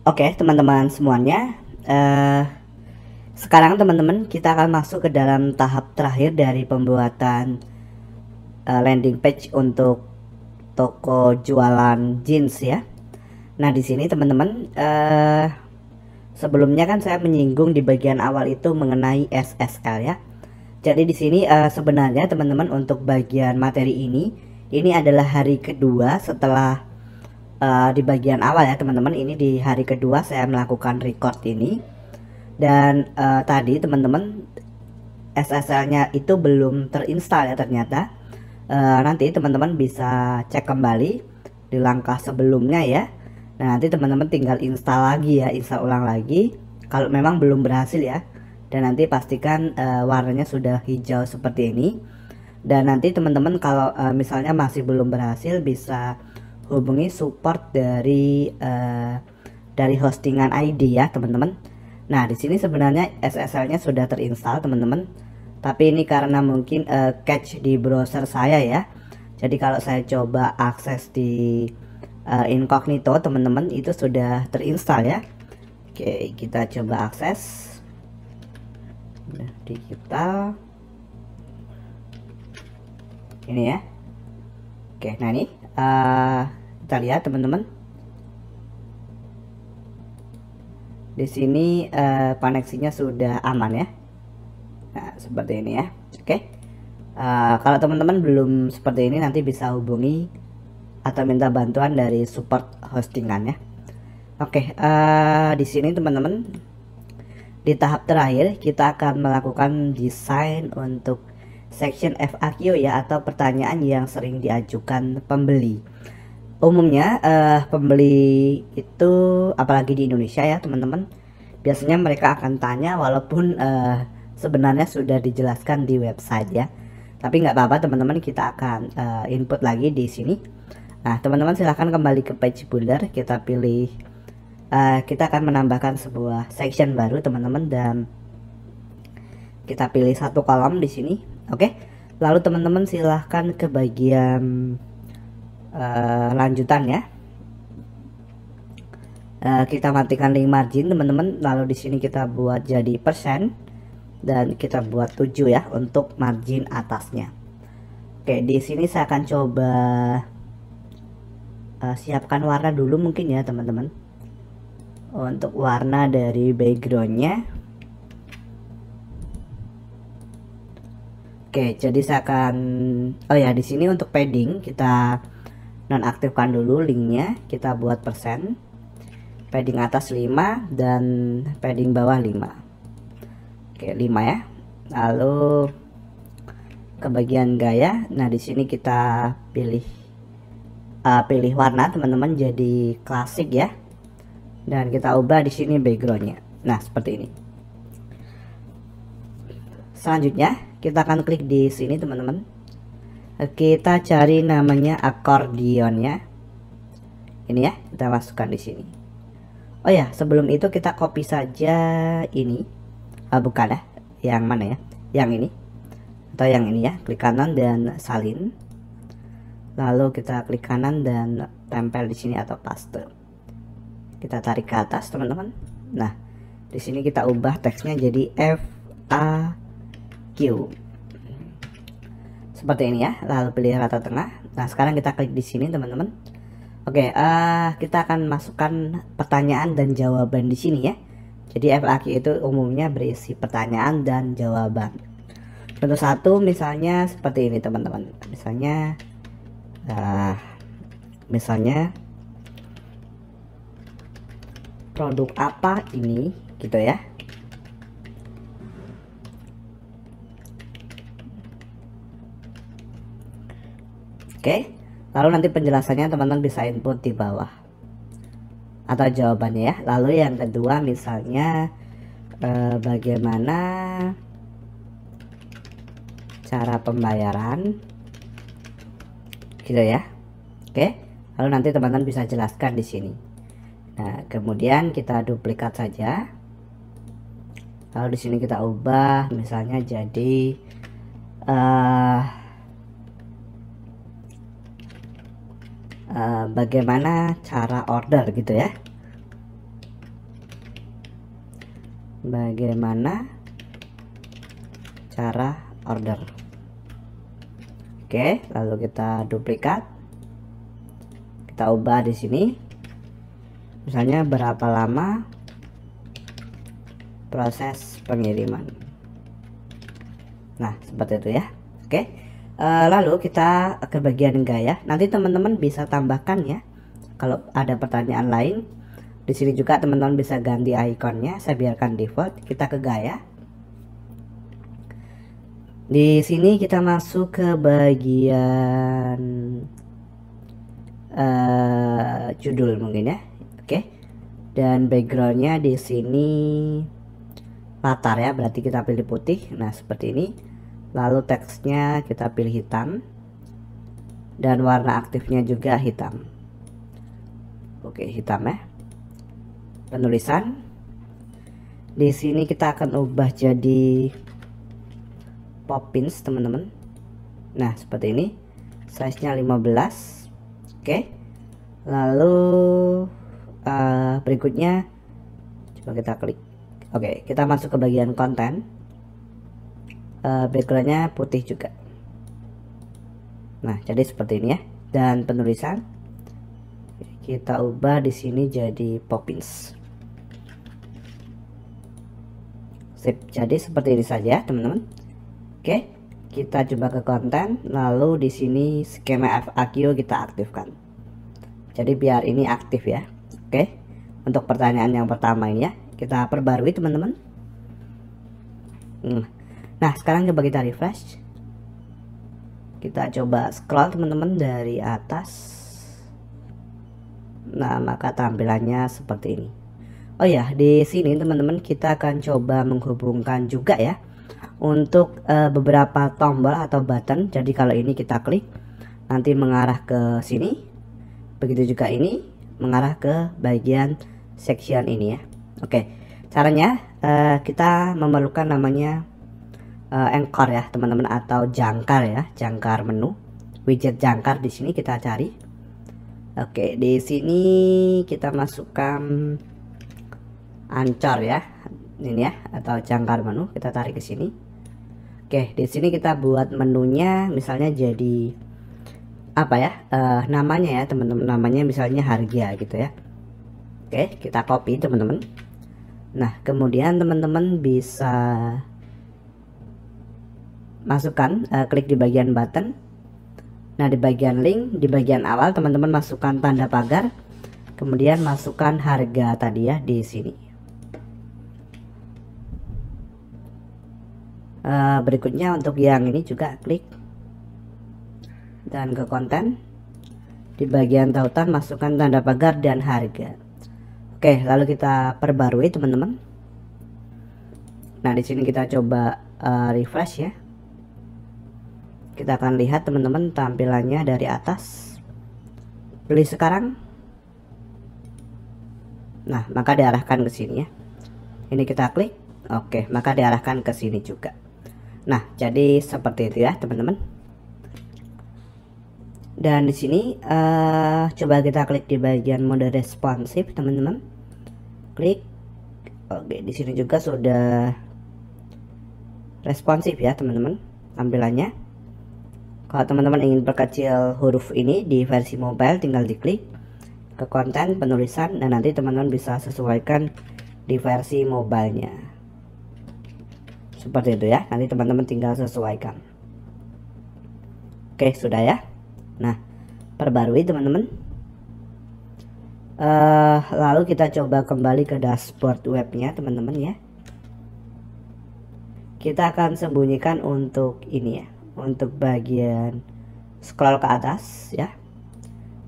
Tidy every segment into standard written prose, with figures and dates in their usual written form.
Oke, teman-teman semuanya, sekarang teman-teman kita akan masuk ke dalam tahap terakhir dari pembuatan landing page untuk toko jualan jeans ya. Nah, di sini teman-teman, sebelumnya kan saya menyinggung di bagian awal itu mengenai SSL ya. Jadi di sini sebenarnya teman-teman untuk bagian materi ini adalah hari kedua setelah di bagian awal ya teman-teman. Ini di hari kedua saya melakukan record ini, dan tadi teman-teman SSL-nya itu belum terinstall ya ternyata. Nanti teman-teman bisa cek kembali di langkah sebelumnya ya. Nah, nanti teman-teman tinggal install lagi ya, install ulang lagi kalau memang belum berhasil ya. Dan nanti pastikan warnanya sudah hijau seperti ini. Dan nanti teman-teman kalau misalnya masih belum berhasil, bisa hubungi support dari hostingan ID ya teman-teman. Nah, di sini sebenarnya SSL-nya sudah terinstall teman-teman, tapi ini karena mungkin cache di browser saya ya. Jadi kalau saya coba akses di incognito teman-teman, itu sudah terinstall ya. Oke, kita coba akses. Nah, digital ini ya. Oke, nah ini kita lihat teman-teman. Di sini koneksinya sudah aman ya. Nah, seperti ini ya. Oke. Kalau teman-teman belum seperti ini, nanti bisa hubungi atau minta bantuan dari support hostingan ya. Oke, di sini teman-teman, di tahap terakhir kita akan melakukan desain untuk section FAQ ya, atau pertanyaan yang sering diajukan pembeli. Umumnya pembeli itu, apalagi di Indonesia ya teman-teman, biasanya mereka akan tanya walaupun sebenarnya sudah dijelaskan di website ya. Tapi nggak apa-apa teman-teman, kita akan input lagi di sini. Nah, teman-teman silahkan kembali ke page builder, kita pilih, kita akan menambahkan sebuah section baru teman-teman, dan kita pilih satu kolom di sini. Oke, lalu teman-teman silahkan ke bagian lanjutan ya. Kita matikan link margin teman-teman, lalu di sini kita buat jadi persen dan kita buat 7 ya untuk margin atasnya. Oke, di sini saya akan coba siapkan warna dulu mungkin ya teman-teman, untuk warna dari backgroundnya. Oke, jadi saya akan, oh ya, di sini untuk padding kita nonaktifkan dulu linknya, kita buat persen, padding atas 5 dan padding bawah 5. Oke, 5 ya. Lalu ke bagian gaya, nah di sini kita pilih warna teman-teman jadi klasik ya, dan kita ubah di sini backgroundnya. Nah, seperti ini. Selanjutnya kita akan klik di sini teman-teman, kita cari namanya accordion ya. Ini ya, kita masukkan di sini. Oh ya, sebelum itu kita copy saja ini. Bukan ya, yang mana ya? Yang ini atau yang ini ya. Klik kanan dan salin. Lalu kita klik kanan dan tempel di sini atau paste. Kita tarik ke atas teman-teman. Nah, di sini kita ubah teksnya jadi FAQ. Seperti ini ya, lalu pilih rata tengah. Nah, sekarang kita klik di sini teman-teman. Oke, kita akan masukkan pertanyaan dan jawaban di sini ya. Jadi FAQ itu umumnya berisi pertanyaan dan jawaban. Contoh satu misalnya seperti ini teman-teman. Misalnya produk apa ini gitu ya. Oke, lalu nanti penjelasannya teman-teman bisa input di bawah atau jawabannya ya. Lalu yang kedua misalnya bagaimana cara pembayaran gitu ya. Oke, lalu nanti teman-teman bisa jelaskan di sini. Nah, kemudian kita duplikat saja. Lalu di sini kita ubah misalnya jadi bagaimana cara order gitu ya. bagaimana cara order. Oke, lalu kita duplikat, kita ubah di sini, misalnya berapa lama proses pengiriman. Nah, seperti itu ya. Oke, lalu kita ke bagian gaya. Nanti teman-teman bisa tambahkan ya, kalau ada pertanyaan lain. Di sini juga teman-teman bisa ganti ikonnya. Saya biarkan default. Kita ke gaya. Di sini kita masuk ke bagian judul mungkin ya. Oke, dan backgroundnya di sini latar ya, berarti kita pilih putih. Nah, seperti ini. Lalu teksnya kita pilih hitam, dan warna aktifnya juga hitam. Oke, hitam ya. Penulisan di sini kita akan ubah jadi Poppins teman-teman. Nah, seperti ini, size nya 15. Oke, lalu berikutnya coba kita klik. Oke, kita masuk ke bagian konten. Backgroundnya putih juga. Nah, jadi seperti ini ya. Dan penulisan kita ubah di sini jadi Poppins. Sip, jadi seperti ini saja teman-teman. Oke, kita coba ke konten, lalu di sini skema FAQ kita aktifkan. Jadi biar ini aktif ya. Oke, untuk pertanyaan yang pertama ini ya, kita perbarui teman-teman. Nah, sekarang coba kita refresh. Kita coba scroll teman-teman dari atas. Nah, maka tampilannya seperti ini. Oh ya, di sini teman-teman kita akan coba menghubungkan juga ya untuk beberapa tombol atau button. Jadi kalau ini kita klik nanti mengarah ke sini. Begitu juga ini mengarah ke bagian section ini ya. Oke, caranya kita memerlukan namanya anchor ya teman-teman, atau jangkar ya, jangkar menu, widget jangkar. Di sini kita cari. Oke, di sini kita masukkan ancor ya, ini ya, atau jangkar menu. Kita tarik ke sini. Oke, di sini kita buat menunya misalnya jadi apa ya, namanya ya teman-teman, namanya misalnya harga gitu ya. Oke, kita copy teman-teman. Nah, kemudian teman-teman bisa masukkan, klik di bagian button. Nah, di bagian link, di bagian awal teman-teman masukkan tanda pagar, kemudian masukkan harga tadi ya di sini. Berikutnya untuk yang ini juga klik dan ke konten, di bagian tautan masukkan tanda pagar dan harga. Oke, lalu kita perbarui teman-teman. Nah, di sini kita coba refresh ya. Kita akan lihat teman-teman tampilannya dari atas. Beli sekarang. Nah, maka diarahkan ke sini ya. Ini kita klik. Oke, maka diarahkan ke sini juga. Nah, jadi seperti itu ya teman-teman. Dan di sini coba kita klik di bagian mode responsif teman-teman. Klik. Oke, di sini juga sudah responsif ya teman-teman tampilannya. Kalau teman-teman ingin perkecil huruf ini di versi mobile, tinggal diklik ke konten, penulisan, dan nanti teman-teman bisa sesuaikan di versi mobilenya. Seperti itu ya, nanti teman-teman tinggal sesuaikan. Oke, sudah ya. Nah, perbarui teman-teman. Lalu kita coba kembali ke dashboard webnya teman-teman ya. Kita akan sembunyikan untuk ini ya, untuk bagian scroll ke atas ya.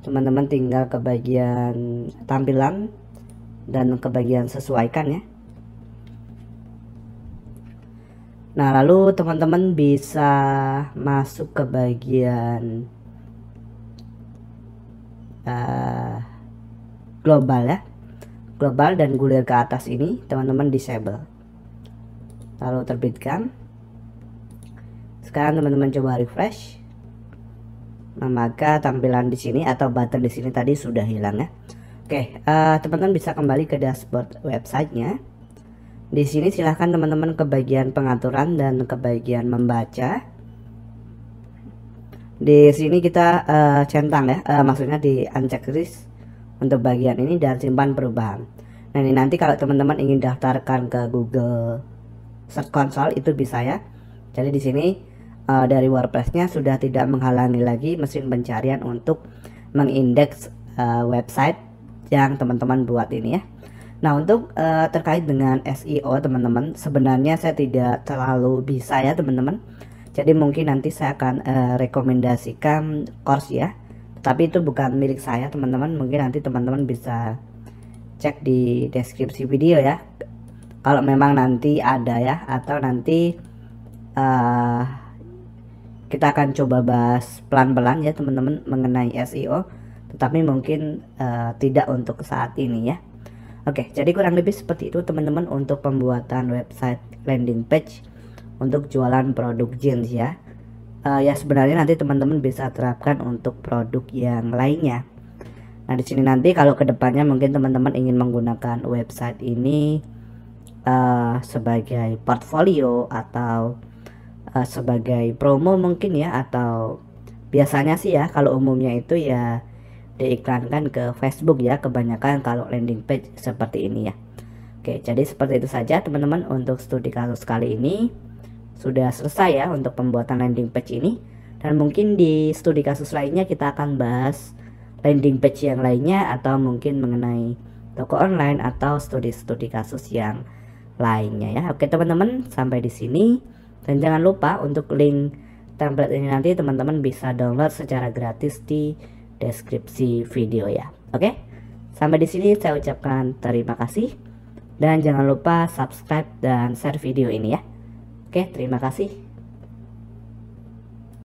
Teman-teman tinggal ke bagian tampilan dan ke bagian sesuaikan ya. Nah, lalu teman-teman bisa masuk ke bagian global ya, global, dan gulir ke atas ini teman-teman disable, lalu terbitkan. Sekarang teman-teman coba refresh. Nah, maka tampilan di sini atau button di sini tadi sudah hilang ya. Oke, teman-teman bisa kembali ke dashboard websitenya. Di sini silahkan teman-teman ke bagian pengaturan dan ke bagian membaca. Di sini kita centang ya, maksudnya di uncheck list untuk bagian ini dan simpan perubahan. Nah ini nanti kalau teman-teman ingin daftarkan ke Google Search Console itu bisa ya. Jadi di sini dari WordPress-nya sudah tidak menghalangi lagi mesin pencarian untuk mengindeks website yang teman-teman buat ini ya. Nah untuk terkait dengan SEO teman-teman, sebenarnya saya tidak terlalu bisa ya teman-teman. Jadi mungkin nanti saya akan rekomendasikan course ya, tapi itu bukan milik saya teman-teman. Mungkin nanti teman-teman bisa cek di deskripsi video ya, kalau memang nanti ada ya, atau nanti kita akan coba bahas pelan-pelan ya teman-teman mengenai SEO, tetapi mungkin tidak untuk saat ini ya. Oke, jadi kurang lebih seperti itu teman-teman untuk pembuatan website landing page untuk jualan produk jeans ya. Ya sebenarnya nanti teman-teman bisa terapkan untuk produk yang lainnya. Nah di sini nanti kalau kedepannya mungkin teman-teman ingin menggunakan website ini sebagai portfolio atau sebagai promo mungkin ya, atau biasanya sih ya kalau umumnya itu ya diiklankan ke Facebook ya, kebanyakan kalau landing page seperti ini ya. Oke, jadi seperti itu saja teman-teman untuk studi kasus kali ini. Sudah selesai ya untuk pembuatan landing page ini, dan mungkin di studi kasus lainnya kita akan bahas landing page yang lainnya, atau mungkin mengenai toko online atau studi-studi kasus yang lainnya ya. Oke teman-teman, sampai di sini, dan jangan lupa untuk link template ini nanti teman-teman bisa download secara gratis di deskripsi video ya. Oke, sampai di sini saya ucapkan terima kasih, dan jangan lupa subscribe dan share video ini ya. Oke, terima kasih.